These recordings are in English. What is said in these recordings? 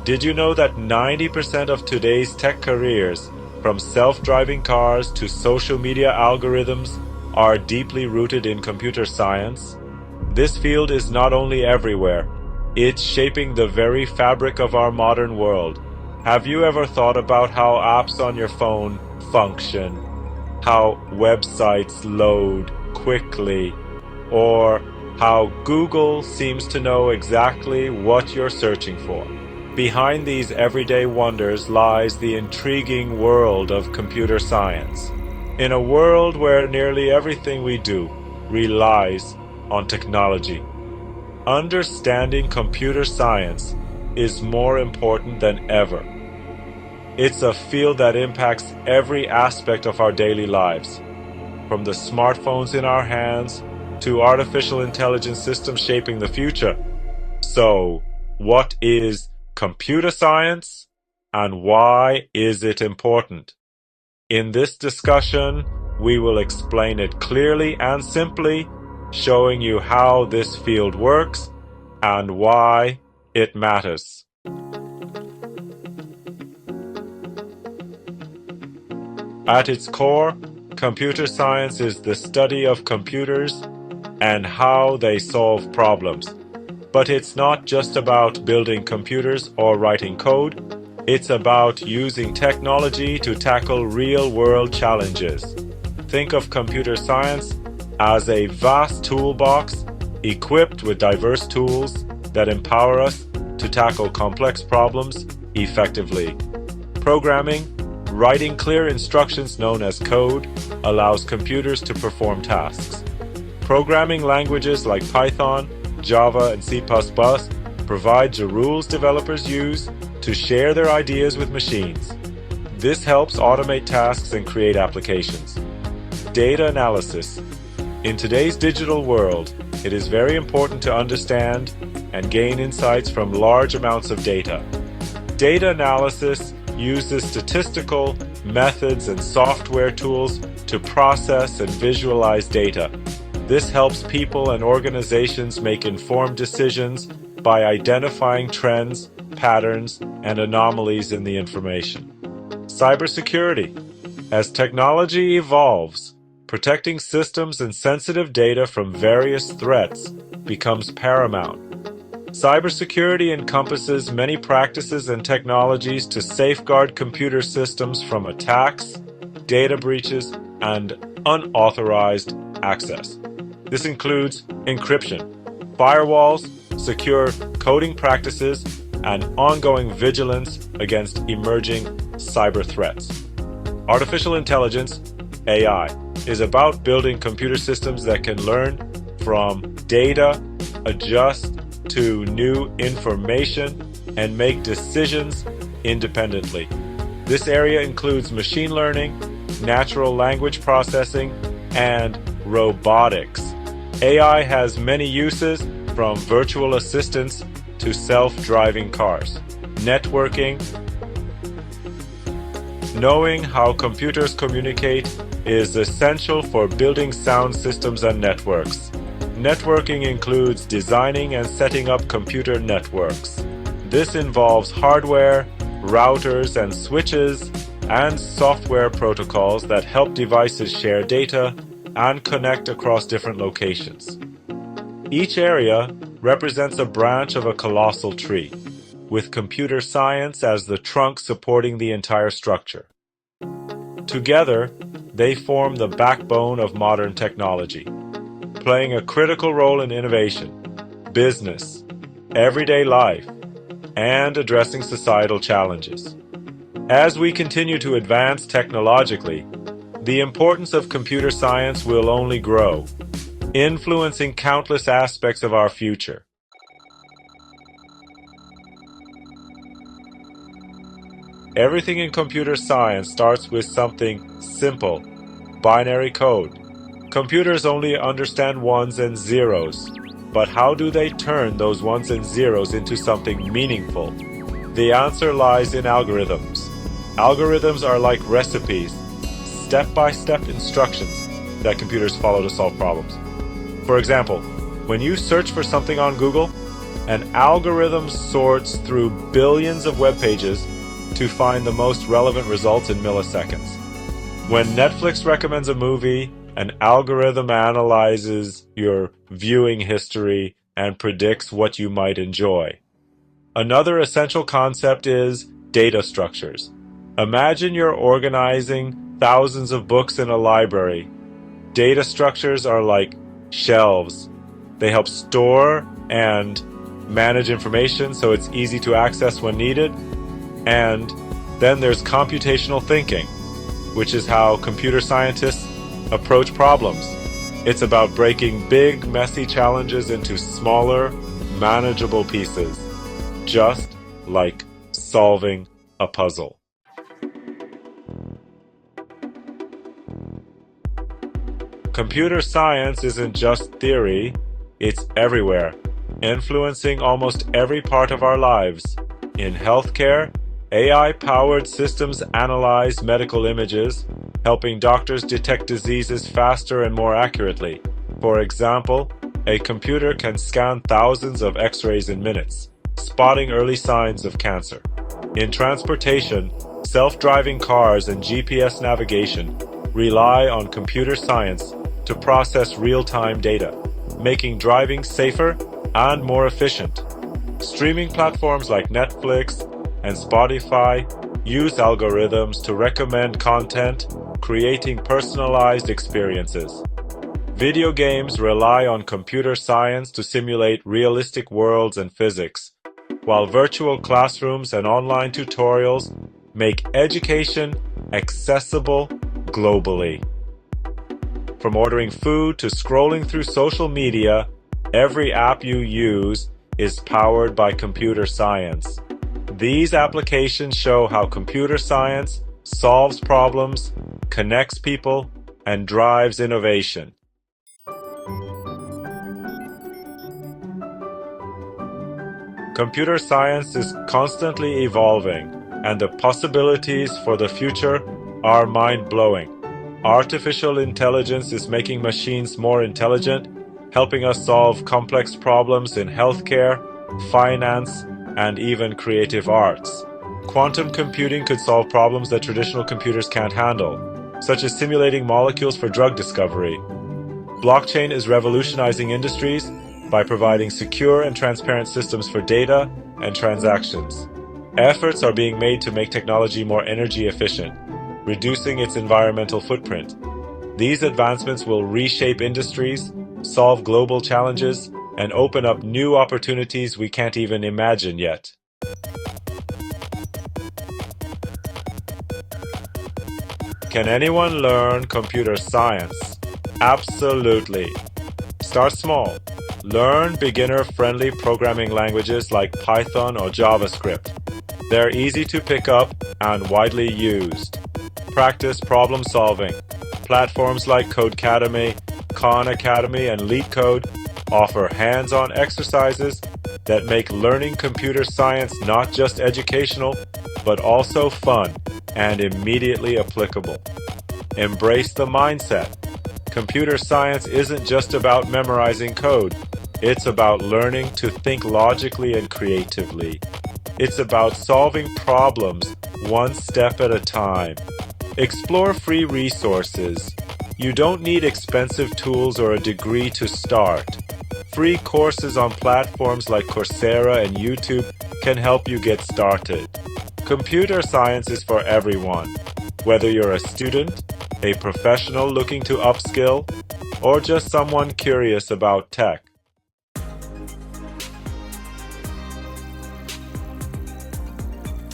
Did you know that 90% of today's tech careers, from self-driving cars to social media algorithms, are deeply rooted in computer science? This field is not only everywhere, it's shaping the very fabric of our modern world. Have you ever thought about how apps on your phone function, how websites load quickly, or how Google seems to know exactly what you're searching for? Behind these everyday wonders lies the intriguing world of computer science. In a world where nearly everything we do relies on technology, understanding computer science is more important than ever. It's a field that impacts every aspect of our daily lives, from the smartphones in our hands to artificial intelligence systems shaping the future. So, what is computer science, and why is it important? In this discussion, we will explain it clearly and simply, showing you how this field works and why it matters. At its core, computer science is the study of computers and how they solve problems. But it's not just about building computers or writing code. It's about using technology to tackle real-world challenges. Think of computer science as a vast toolbox equipped with diverse tools that empower us to tackle complex problems effectively. Programming, writing clear instructions known as code, allows computers to perform tasks. Programming languages like Python, Java, and C++ provide the rules developers use to share their ideas with machines. This helps automate tasks and create applications. Data analysis. In today's digital world, it is very important to understand and gain insights from large amounts of data. Data analysis uses statistical methods and software tools to process and visualize data. This helps people and organizations make informed decisions by identifying trends, patterns, and anomalies in the information. Cybersecurity. As technology evolves, protecting systems and sensitive data from various threats becomes paramount. Cybersecurity encompasses many practices and technologies to safeguard computer systems from attacks, data breaches, and unauthorized access. This includes encryption, firewalls, secure coding practices, and ongoing vigilance against emerging cyber threats. Artificial intelligence, AI, is about building computer systems that can learn from data, adjust to new information, and make decisions independently. This area includes machine learning, natural language processing, and robotics. AI has many uses, from virtual assistants to self-driving cars. Networking. Knowing how computers communicate is essential for building sound systems and networks. Networking includes designing and setting up computer networks. This involves hardware, routers and switches, and software protocols that help devices share data and connect across different locations. Each area represents a branch of a colossal tree, with computer science as the trunk supporting the entire structure. Together, they form the backbone of modern technology, playing a critical role in innovation, business, everyday life, and addressing societal challenges. As we continue to advance technologically, the importance of computer science will only grow, influencing countless aspects of our future. Everything in computer science starts with something simple: binary code. Computers only understand ones and zeros, but how do they turn those ones and zeros into something meaningful? The answer lies in algorithms. Algorithms are like recipes, step-by-step instructions that computers follow to solve problems. For example, when you search for something on Google, An algorithm sorts through billions of web pages to find the most relevant results in milliseconds. When Netflix recommends a movie, an algorithm analyzes your viewing history and predicts what you might enjoy. Another essential concept is data structures. Imagine you're organizing thousands of books in a library. Data structures are like shelves. They help store and manage information so it's easy to access when needed. And then there's computational thinking, which is how computer scientists approach problems. It's about breaking big, messy challenges into smaller, manageable pieces, just like solving a puzzle. Computer science isn't just theory, it's everywhere, influencing almost every part of our lives. In healthcare, AI-powered systems analyze medical images, helping doctors detect diseases faster and more accurately. For example, a computer can scan thousands of X-rays in minutes, spotting early signs of cancer. In transportation, self-driving cars and GPS navigation rely on computer science to process real-time data, making driving safer and more efficient. Streaming platforms like Netflix and Spotify use algorithms to recommend content, creating personalized experiences. Video games rely on computer science to simulate realistic worlds and physics, while virtual classrooms and online tutorials make education accessible globally. From ordering food to scrolling through social media, every app you use is powered by computer science. These applications show how computer science solves problems, connects people, and drives innovation. Computer science is constantly evolving, and the possibilities for the future are mind-blowing. Artificial intelligence is making machines more intelligent, helping us solve complex problems in healthcare, finance, and even creative arts. Quantum computing could solve problems that traditional computers can't handle, such as simulating molecules for drug discovery. Blockchain is revolutionizing industries by providing secure and transparent systems for data and transactions. Efforts are being made to make technology more energy efficient, reducing its environmental footprint. These advancements will reshape industries, solve global challenges, and open up new opportunities we can't even imagine yet. Can anyone learn computer science? Absolutely. Start small. Learn beginner-friendly programming languages like Python or JavaScript. They're easy to pick up and widely used. Practice problem solving. Platforms like Codecademy, Khan Academy, and LeetCode offer hands-on exercises that make learning computer science not just educational, but also fun and immediately applicable. Embrace the mindset. Computer science isn't just about memorizing code. It's about learning to think logically and creatively. It's about solving problems one step at a time. Explore free resources. You don't need expensive tools or a degree to start. Free courses on platforms like Coursera and YouTube can help you get started. Computer science is for everyone, whether you're a student, a professional looking to upskill, or just someone curious about tech.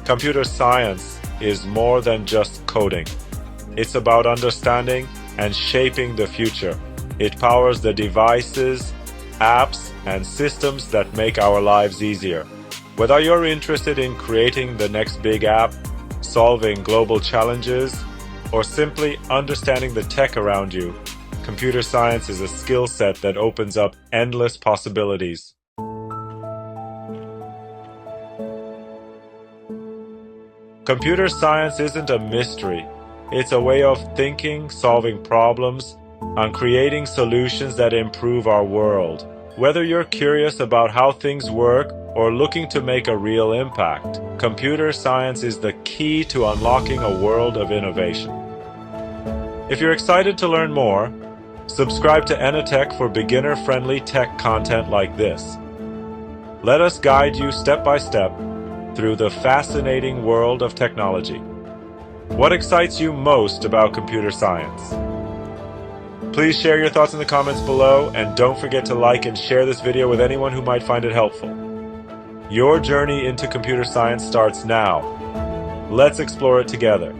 Computer science is more than just coding. It's about understanding and shaping the future. It powers the devices, apps, and systems that make our lives easier. Whether you're interested in creating the next big app, solving global challenges, or simply understanding the tech around you, computer science is a skill set that opens up endless possibilities. Computer science isn't a mystery. It's a way of thinking, solving problems, and creating solutions that improve our world. Whether you're curious about how things work or looking to make a real impact, computer science is the key to unlocking a world of innovation. If you're excited to learn more, subscribe to ENITECH for beginner-friendly tech content like this. Let us guide you step by step through the fascinating world of technology. What excites you most about computer science? Please share your thoughts in the comments below, and don't forget to like and share this video with anyone who might find it helpful. Your journey into computer science starts now. Let's explore it together.